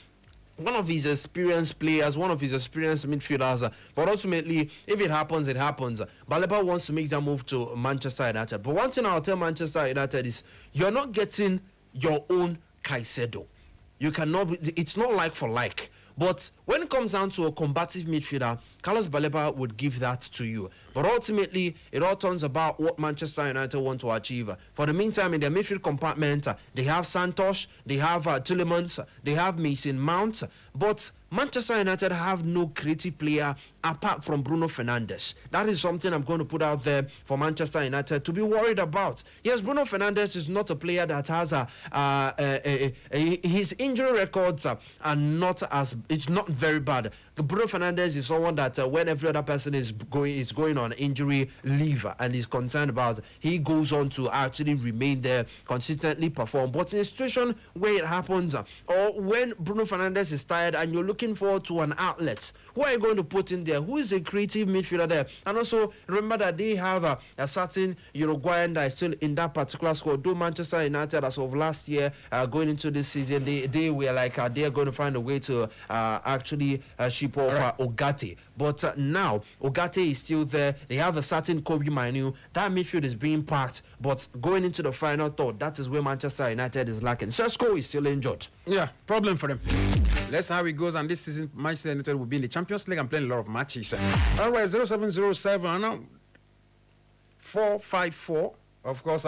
one of his experienced players, one of his experienced midfielders. But ultimately, if it happens, it happens. Baleba wants to make that move to Manchester United. But one thing I'll tell Manchester United is you're not getting your own Caicedo. You cannot. It's not like for like. But when it comes down to a combative midfielder, Carlos Baleba would give that to you. But ultimately, it all turns about what Manchester United want to achieve. For the meantime, in their midfield compartment, they have Santos, they have Tielemans, they have Mason Mount. But Manchester United have no creative player apart from Bruno Fernandes. That is something I'm going to put out there for Manchester United to be worried about. Yes, Bruno Fernandes is not a player that has his injury records are not as, it's not very bad. Bruno Fernandes is someone that when every other person is going on injury leave and is concerned about, he goes on to actually remain there, consistently perform. But in a situation where it happens, or when Bruno Fernandes is tired and you're looking forward to an outlet, who are you going to put in there? Who is a creative midfielder there? And also remember that they have a certain Uruguayan that is still in that particular squad. Though Manchester United, as of last year, going into this season, they were like they're going to find a way to actually ship off Ogate. But now Ogate is still there. They have a certain Kobe Mainu. That midfield is being packed. But going into the final third, that is where Manchester United is lacking. Sesko is still injured. Yeah, problem for them. Let's see how it goes. And this season, Manchester United will be in the Champions League and playing a lot of matches. All right, 0707 454, of course,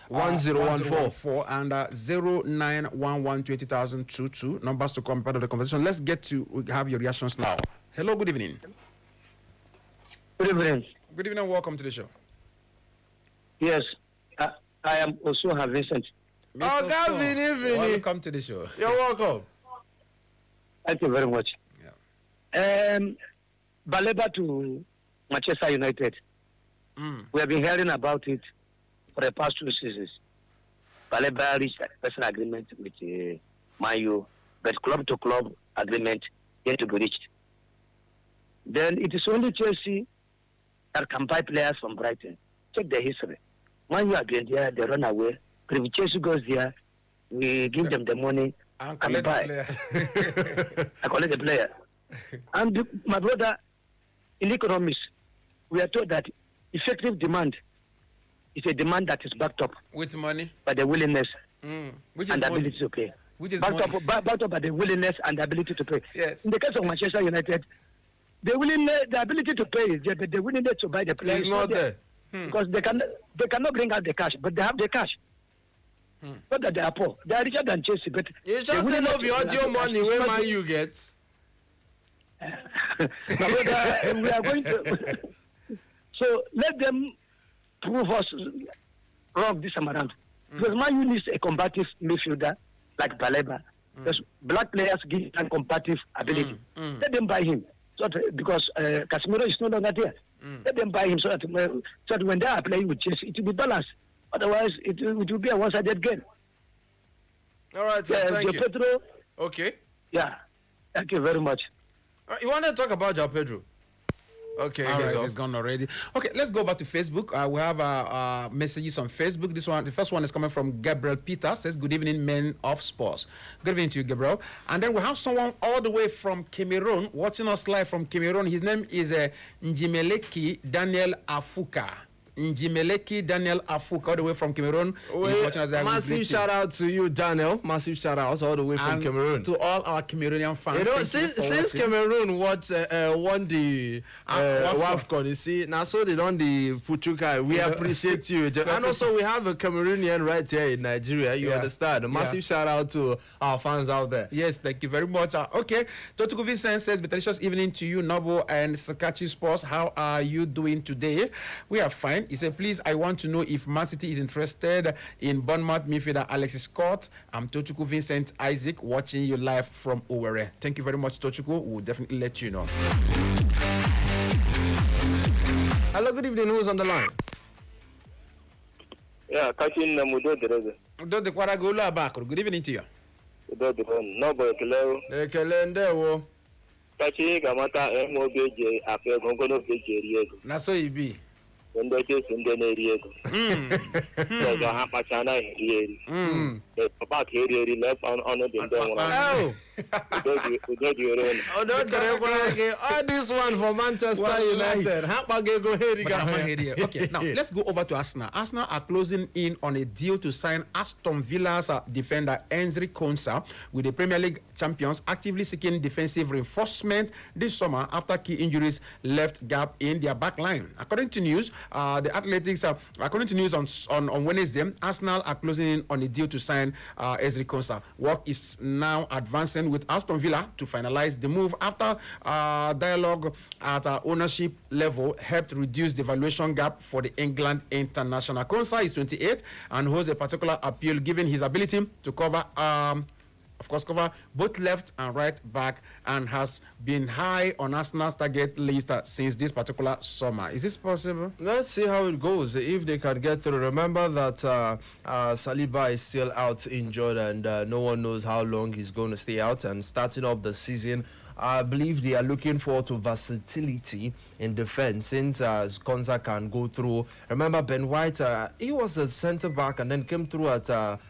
1014 and 0911 20022 numbers to come part of the conversation. Let's get to have your reactions now. Hello, good evening. Good evening. Good evening, welcome to the show. Yes, I am also Vincent. Oh, good evening. Welcome to the show. You're welcome. Thank you very much. Yeah. Baleba to Manchester United. We have been hearing about it for the past 2 seasons. Baleba reached a personal agreement with Man U, but club-to-club agreement yet to be reached. Then it is only Chelsea that can buy players from Brighton. Check the history. Man U again there, they run away But if Chelsea goes there, we give them the money And and collect the buy. player. I collect the player. And my brother, in economics, we are told that effective demand is a demand that is backed up With money. by the willingness Which is and the money. ability to pay. Which is Backed money. backed up by the willingness and the ability to pay. Yes. In the case of Manchester United, the ability to pay is there, but the willingness to buy the players It's not there. because they cannot bring out the cash, but they have the cash. Not that they are poor. They are richer than Chelsea, but You the just say willingness no to be bring out audio the money cash where is man not- you get. My brother, we are going to. So let them prove us wrong this time around. Because Man U needs a combative midfielder like Baleba. Because black players give them combative ability. Let them buy him. So that, because Casemiro is no longer there. Let them buy him so that when they are playing with Chelsea, it will be balanced. Otherwise, it will be a one-sided game. All right, sir, thank you. Pedro, Okay. yeah. Thank you very much. You want to talk about João Pedro? Okay, All he's right, off. it's gone already. Okay, let's go back to Facebook. We have messages on Facebook. The first one is coming from Gabriel Peter. Says, "Good evening, men of sports." Good evening to you, Gabriel. And then we have someone all the way from Cameroon watching us live from Cameroon. His name is Njimeleki Daniel Afuka. Njimeleki Daniel Afuka, all the way from Cameroon. He's watching us live. Massive shout out to you, Daniel. Massive shout out all the way from And Cameroon. to all our Cameroonian fans. You know, thank you for since watching. Cameroon won the WAFCON, you see, now so they done the Puchuka. We appreciate you. And also, we have a Cameroonian right here in Nigeria. You Yeah. understand? A massive shout out to our fans out there. Yes, thank you very much. Okay, Totuku Vincent says, "Delicious evening to you, Nobo and Sakachi Sports. How are you doing today? We are fine." He said, "Please, I want to know if Man City is interested in Bournemouth midfielder Alexis Scott." I'm Totuku Vincent Isaac, watching you live from Owerri. Thank you very much, Totuku. We'll definitely let you know. Hello, good evening. Who's on the line? Yeah, catching Mudo Dereze. Good evening to you. Udo Dereze. No boy Kilo. Ekele ndewo. Catching Gamata MOBJ after Gongono BJ. That's so it be. When they just in the area. There's a Hapachana here. About here, left on the Oh, all this one for Manchester Wallahi. United. But I'm not here. Okay, now let's go over to Arsenal. Arsenal are closing in on a deal to sign Aston Villa's defender Enzo Konsa, with the Premier League champions actively seeking defensive reinforcement this summer after key injuries left gap in their back line. According to news, according to news on Wednesday, Arsenal are closing in on a deal to sign Enzo Konsa. Work is now advancing with Aston Villa to finalize the move after dialogue at ownership level helped reduce the valuation gap for the England international. Konsa is 28 and holds a particular appeal given his ability to cover both left and right back, and has been high on Arsenal's target list since this particular summer. Is this possible? Let's see how it goes. If they can get through. Remember that Saliba is still out injured, and no one knows how long he's going to stay out. And starting off the season, I believe they are looking forward to versatility in defense, since Konsa can go through. Remember Ben White, he was a centre back and then came through at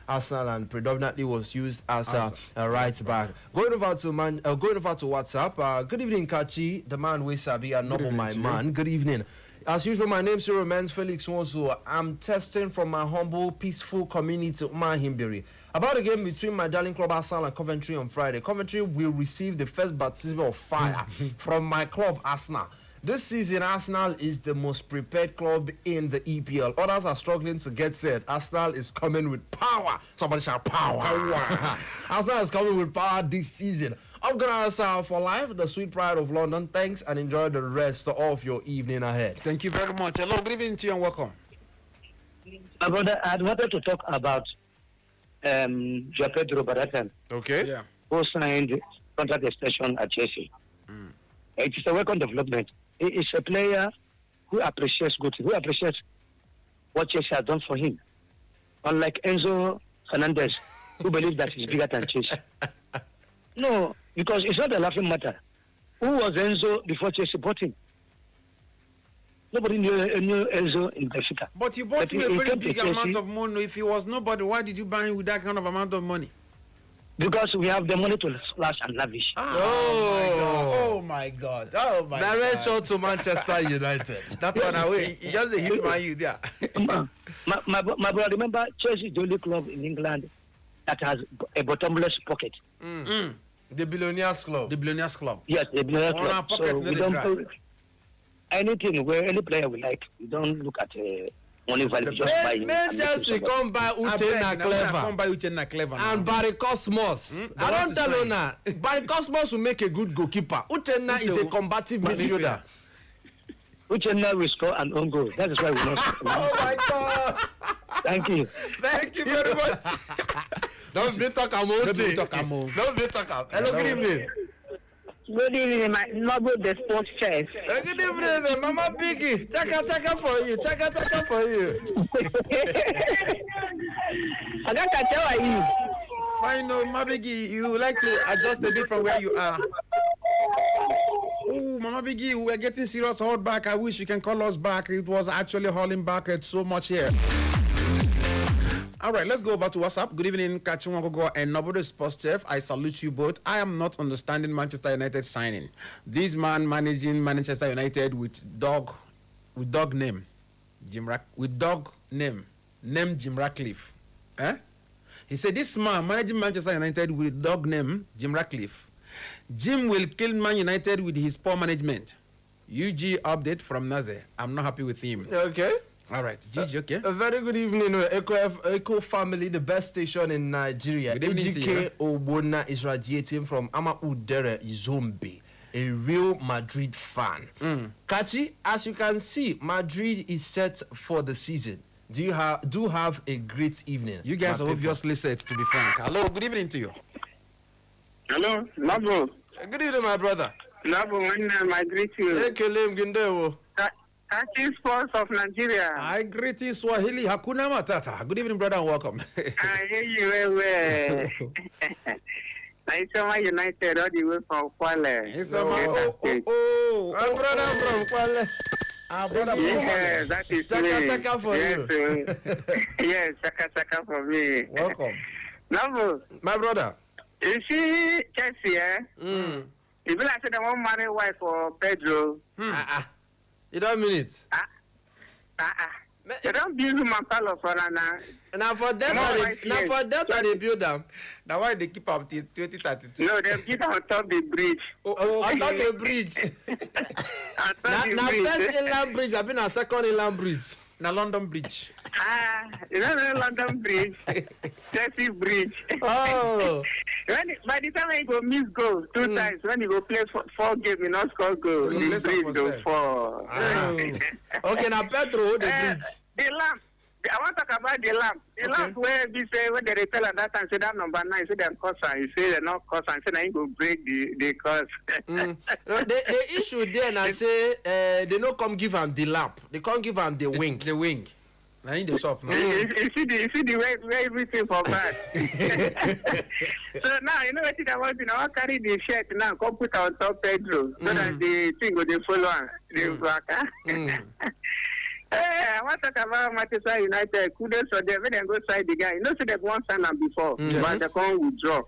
Arsenal and predominantly was used as a right back. Going over to WhatsApp. Good evening, Kachi, the man we sabi and noble my man. Good evening. As usual, my name still remains Felix Wonsu. I'm testing from my humble, peaceful community, Mahimbiri. About the game between my darling club Arsenal and Coventry on Friday. Coventry will receive the first baptism of fire from my club Arsenal. This season, Arsenal is the most prepared club in the EPL. Others are struggling to get set. Arsenal is coming with power. Somebody shout power. Arsenal is coming with power this season. I'm going to answer for life, the sweet pride of London. Thanks and enjoy the rest of your evening ahead. Thank you very much. Hello, good evening to you and welcome. My brother, I wanted to talk about João Pedro Baratan, Okay? Yeah. who signed contract extension at Chelsea. It is a welcome development. He is a player who appreciates good, who appreciates what Chelsea has done for him. Unlike Enzo Fernandez, who believes that he's bigger than Chelsea. No, because it's not a laughing matter. Who was Enzo before Chelsea bought him? Nobody knew Enzo in Benfica. But you bought But him a he very came to big Chelsea. amount of money. If he was nobody, why did you buy him with that kind of amount of money? Because we have the money to splash and lavish. Oh my God! Oh my God! Direction to Manchester United. That one away. He just hit my you there. my brother, remember Chelsea is the only club in England that has a bottomless pocket. The Billionaires Club. The Billionaires Club. Yes, a billionaire On our club. pocket, So no we dey don't dry. put anything where any player we like. We don't look at money value. We just buy him. May and make him Chelsea somebody. come by Uchenna Come Clever by Uchenna Clever now. and Barry Cosmos. I They want don't to tell sign. you now. Barry Cosmos will make a good goalkeeper. Uchenna is a combative midfielder. Uchenna will score an own goal. That is why we not. Oh my God! Thank you. Thank you very much. Don't be talk about Don't be talk about. Don't be talk about. Hello, good evening. Good evening, my noble the sports chest. Good evening, Mama Biggie. Taka for you. Taka for you. I got to tell you. Fine, no, Mabigi, you would like to adjust a bit from where you are. Oh, Mama Biggie, we're getting serious hold back. I wish you can call us back. It was actually hauling back at so much here. All right, let's go over to WhatsApp. Good evening, Kachimwagogo and Nobodo Sports Chef. I salute you both. I am not understanding Manchester United signing. This man managing Manchester United with dog name, name Jim Ratcliffe. Eh? He said this man managing Manchester United with dog name Jim Ratcliffe. Jim will kill Man United with his poor management. UG update from Naze. I'm not happy with him. Okay. All right, GG, okay. A very good evening, Echo family, the best station in Nigeria. Good evening to you. AGK Obona is radiating from Amaudere Izombe, a real Madrid fan. Kachi, as you can see, Madrid is set for the season. Do have a great evening. You guys are my people. obviously set, to be frank. Hello, good evening to you. Hello, Labo. Good evening, my brother. Labo, when I greet you. Ekelem Gindewo. Catching Sports of Nigeria. I greet you, Swahili Hakuna Matata. Good evening, brother, and welcome. I hear you very well. I saw my United all the way from Kuala. It's No. my My brother from Kwale. our brother. Yes, that is me. Chaka for yes, you. Yes, chaka for me. Welcome. Labo, My brother. you see Chelsea, eh? If I said I want money wife for Pedro, You don't mean it. they don't build my palace for now. Now for them, they build them. Now why they keep up till 2032? No, they keep on top the bridge. On top the bridge. On top the Now bridge. first inland bridge, I've been a second inland bridge. Now London Bridge. You know London Bridge, Chelsea Bridge. Oh. By the time I go miss goal 2 times, when you go play 4 games, you not score goal. You The play some bridge for go sale. fall. Okay, now Petro, the bridge. The lamp. I want to talk about the lamp. The lamp where we say when they tell at that time, say that number 9, say them Konsa. You say they're not Konsa. Say now you go break the course. No, the issue there now say they no come give him the lamp. They can't give him the wing. The wing. Now in the shop now. You see the way everything for bad. So now you know what I want to know. I carry the shirt now, come put on top Pedro, so that the thing will follow on. The back. I want to talk about Manchester United. Kudos for them. When they go side the guy, you know, so they won sign him before, but they can't withdraw.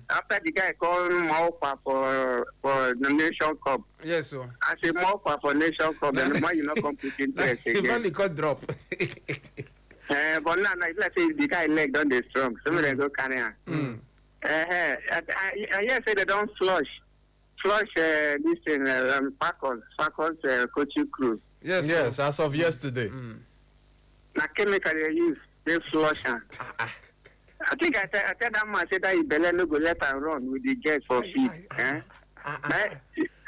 After the guy called Maupa for the Nation Cup. Yes, sir. I say Maupa for Nation Cup, then why you not come put interest He again? only got drop. But now, if let's say the guy leg don't they strong, so they go carry on. I hear say they don't flush this thing, Falcons coaching crew. Yes, sir. Yes, as of yesterday. Now chemical they use, they flush am. I think I tell that man say that he belly no go let am run with the girls for feed. I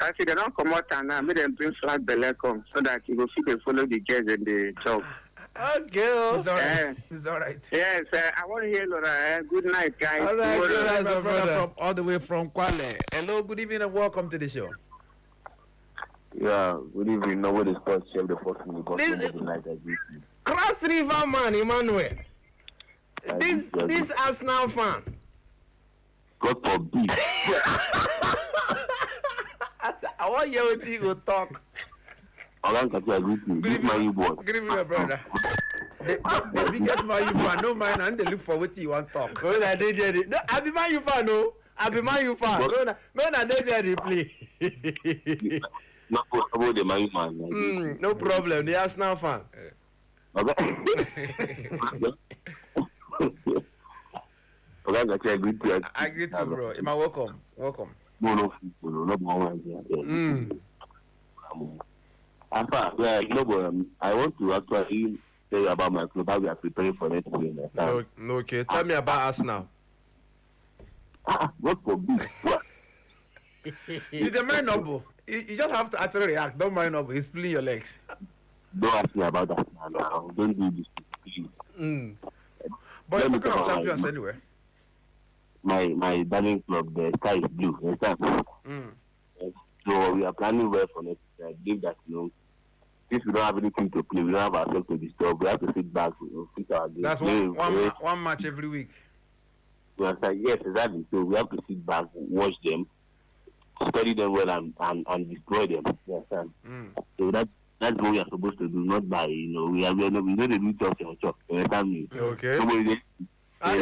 say they don't come out and now make them bring flat belly come so that you go fit dey follow the girls in the job. Okay. Oh. It's all right. It's all right. Yes, I want to hear Laura. Good night, guys. All right, Tomorrow. good night. My my brother brother. from all the way from Kwale. Hello, good evening and welcome to the show. Yeah, good evening. Nobody sports chef the first thing because This- nobody like that. Cross River man, Emmanuel. This Arsenal fan. God forbid. I want to hear what you go talk. Ogan Kati, I agree with you. This man you boy. Good evening, my brother. The biggest man you fan, no man, and they look for what you want to talk. When I did it, no, I be man you fan, no. I be man you fan. No, I did it play. Not about the man you man. No problem. The Arsenal fan. Okay. Ogan Kati, I agree with you. I agree too, bro. Am I welcome? Welcome. No, not one. I want to actually tell you about my club, how we are preparing for next year. No, okay. Tell me about Arsenal. What for big? What? It's a mind noble. You just have to actually react. Don't mind noble. He's pulling your legs. Don't ask me about that now. Don't do this, please. But you're talking of champions anyway. My darling club, the sky is blue. Understand? So we are planning well for next year. I believe that, since we don't have anything to play, we don't have ourselves to disturb. We have to sit back, fix our game. That's one match every week. Yes, exactly. So we have to sit back, watch them, study them well, and destroy them. Yes, so that's what we are supposed to do. Not by we don't do chop. You understand me? Okay. I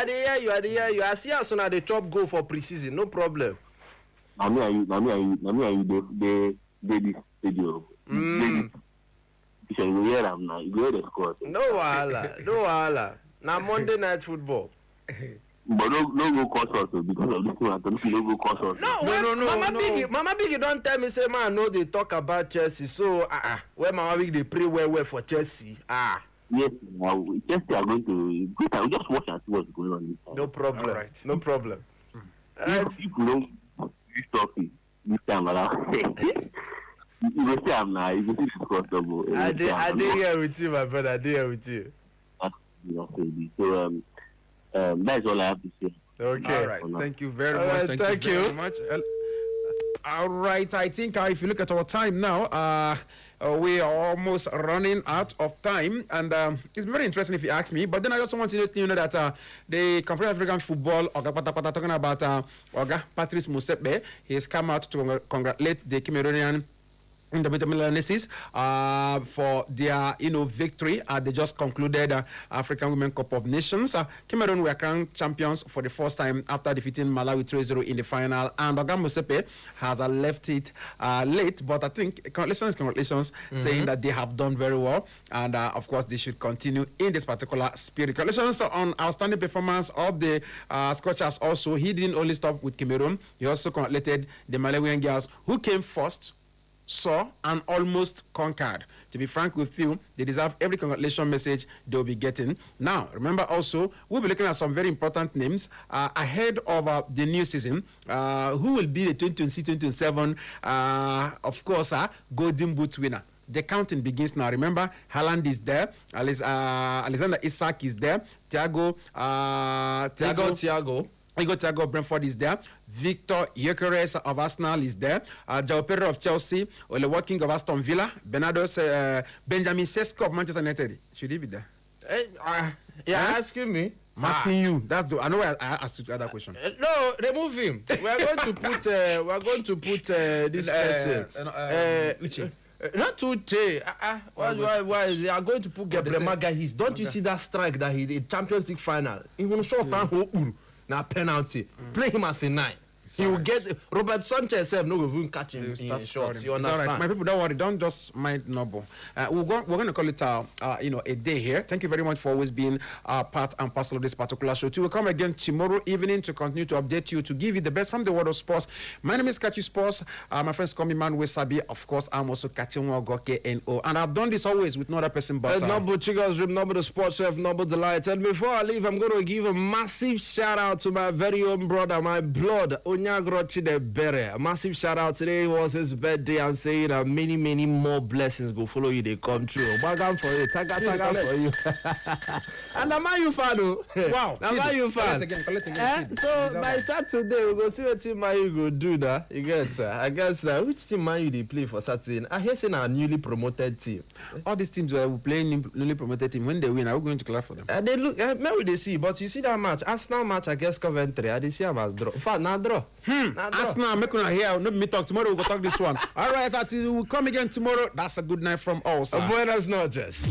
hear you. I see us on the chop go for preseason. No problem. I mean, they this video. You can hear them now. You hear the score. No wahala. Now Monday night football. But no go cause us because of this one. No go cause us. No. Mama Biggie don't tell me say man no they talk about Chelsea. So where Mama Biggie they pray well for Chelsea. Yes, now Chelsea are going to just watch and see what's going on this time. No problem. All right. No problem. If you don't this topic this time around, you will say I'm now. You will see this comfortable. I did here with you, my brother. I did here with you. So that's all I have to say. Okay. All right. Thank you very much. Thank you very much. All right. I think if you look at our time now, we are almost running out of time, and it's very interesting if you ask me. But then I also want to let you know that the Conference African Football, talking about Oga Patrice Motsepe, he has come out to congratulate the Cameroonian Indomitable Lionesses for their victory. They just concluded African Women Cup of Nations. Cameroon were crowned champions for the first time after defeating Malawi 3-0 in the final. And Oga Motsepe has left it late, but I think congratulations, saying that they have done very well, and of course they should continue in this particular spirit. Congratulations on outstanding performance of the Scorchers. Also, he didn't only stop with Cameroon. He also congratulated the Malawian girls who came first, saw, and almost conquered. To be frank with you, they deserve every congratulation message they'll be getting. Now, remember also, we'll be looking at some very important names ahead of the new season. Who will be the 2026-2027, of course, Golden Boot winner? The counting begins now. Remember, Haaland is there. Alexander Isak is there. Thiago Brentford is there. Victor Gyökeres of Arsenal is there. João Pedro of Chelsea. Ole Watkins of Aston Villa. Benjamin Sesko of Manchester United. Should he be there? Asking me. I'm asking you. I know I asked you that question. No, remove him. We are going to put this person. Not today. Why they are going to put Gabriel Magalhaes? Don't you see that strike that he did Champions League final? He will short down now penalty. Play him as a 9. He will get Robert Sanchez no will even catch him in shots. You understand? Right. My people, don't worry. Don't just mind Noble. We're going to call it a day here. Thank you very much for always being part and parcel of this particular show. We'll come again tomorrow evening to continue to update you, to give you the best from the world of sports. My name is Kachi Sports. My friends call me Man Sabi. Of course, I'm also Kachi KNO. And I've done this always with no other person but Noble Chicos Dream, Noble the Sports Chef, Noble Delight. And before I leave, I'm going to give a massive shout out to my very own brother, my blood, a massive shout out. Today was his birthday, and saying many more blessings go follow you. They come true. Bagan for you, taga for you. And am I you fan? Wow, am I you fan? So by Saturday we go see what team Man U go do now. You get I guess which team Man U they play for Saturday? I hear saying a newly promoted team. All these teams were playing newly promoted team. When they win, are we going to clap for them? They look maybe they see, but you see that match, Arsenal match against Coventry. I they see them as draw. In fact, now draw. do. Arsenal, make una here. No me talk tomorrow. We go talk this one. All right, we'll come again tomorrow. That's a good night from us. Buenas noches.